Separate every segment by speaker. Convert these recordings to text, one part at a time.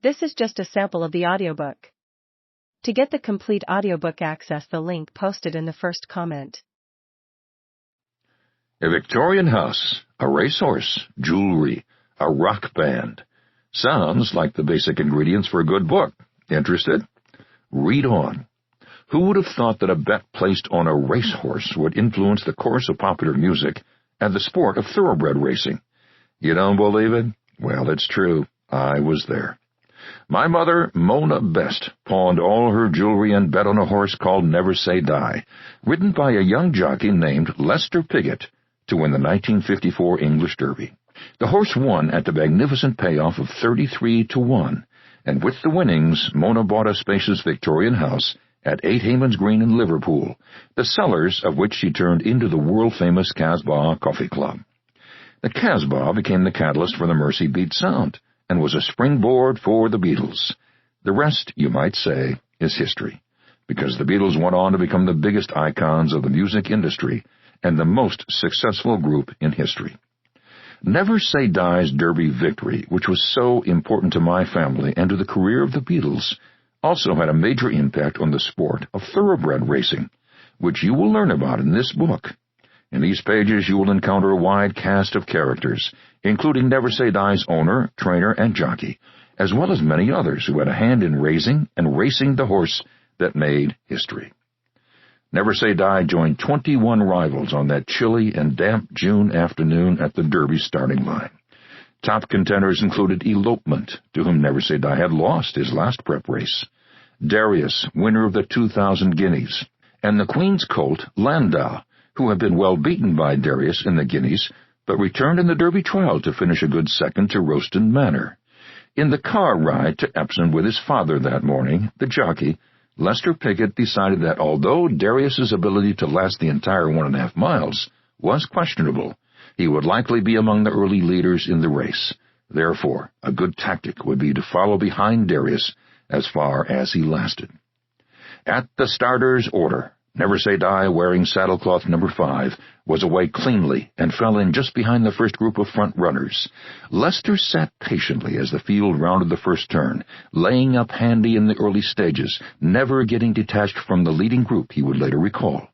Speaker 1: This is just a sample of the audiobook. To get the complete audiobook, access the link posted in the first comment.
Speaker 2: A Victorian house, a racehorse, jewelry, a rock band. Sounds like the basic ingredients for a good book. Interested? Read on. Who would have thought that a bet placed on a racehorse would influence the course of popular music and the sport of thoroughbred racing? You don't believe it? Well, it's true. I was there. My mother, Mona Best, pawned all her jewelry and bet on a horse called Never Say Die, ridden by a young jockey named Lester Piggott, to win the 1954 English Derby. The horse won at the magnificent payoff of 33-1, and with the winnings, Mona bought a spacious Victorian house at 8 Hayman's Green in Liverpool, the cellars of which she turned into the world-famous Casbah Coffee Club. The Casbah became the catalyst for the Mersey Beat sound, and was a springboard for the Beatles. The rest, you might say, is history, because the Beatles went on to become the biggest icons of the music industry and the most successful group in history. Never Say Die's Derby victory, which was so important to my family and to the career of the Beatles, also had a major impact on the sport of thoroughbred racing, which you will learn about in this book. In these pages you will encounter a wide cast of characters, including Never Say Die's owner, trainer, and jockey, as well as many others who had a hand in raising and racing the horse that made history. Never Say Die joined 21 rivals on that chilly and damp June afternoon at the Derby starting line. Top contenders included Elopement, to whom Never Say Die had lost his last prep race, Darius, winner of the 2,000 guineas, and the Queen's Colt, Landau, who had been well beaten by Darius in the guineas, but returned in the Derby trial to finish a good second to Rowston Manor. In the car ride to Epsom with his father that morning, the jockey, Lester Piggott, decided that although Darius's ability to last the entire 1.5 miles was questionable, he would likely be among the early leaders in the race. Therefore, a good tactic would be to follow behind Darius as far as he lasted. At the starter's order, Never Say Die, wearing saddlecloth number 5, was away cleanly and fell in just behind the first group of front runners. Lester sat patiently as the field rounded the first turn, laying up handy in the early stages, never getting detached from the leading group, he would later recall.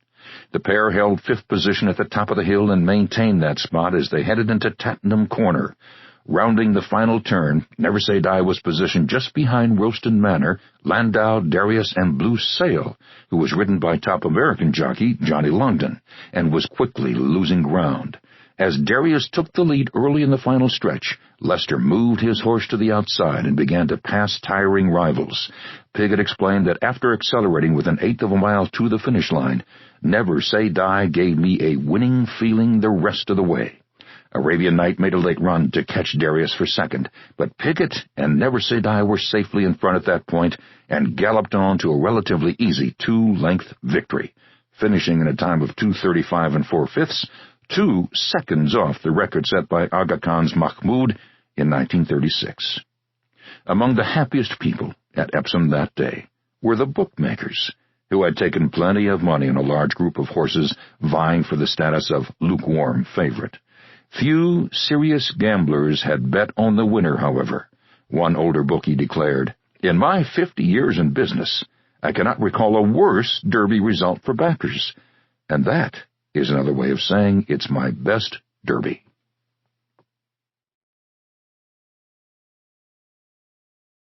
Speaker 2: The pair held 5th position at the top of the hill and maintained that spot as they headed into Tattenham Corner. Rounding the final turn, Never Say Die was positioned just behind Rowston Manor, Landau, Darius, and Blue Sail, who was ridden by top American jockey Johnny Longdon, and was quickly losing ground. As Darius took the lead early in the final stretch, Lester moved his horse to the outside and began to pass tiring rivals. Piggott explained that after accelerating with 1/8 of a mile to the finish line, Never Say Die gave me a winning feeling the rest of the way. Arabian Night made a late run to catch Darius for second, but Piggott and Never Say Die were safely in front at that point and galloped on to a relatively easy 2-length victory, finishing in a time of 2:35 4/5, 2 seconds off the record set by Aga Khan's Mahmoud in 1936. Among the happiest people at Epsom that day were the bookmakers, who had taken plenty of money on a large group of horses vying for the status of lukewarm favorite. Few serious gamblers had bet on the winner, however. One older bookie declared, "In my 50 years in business, I cannot recall a worse Derby result for backers." And that is another way of saying it's my best Derby.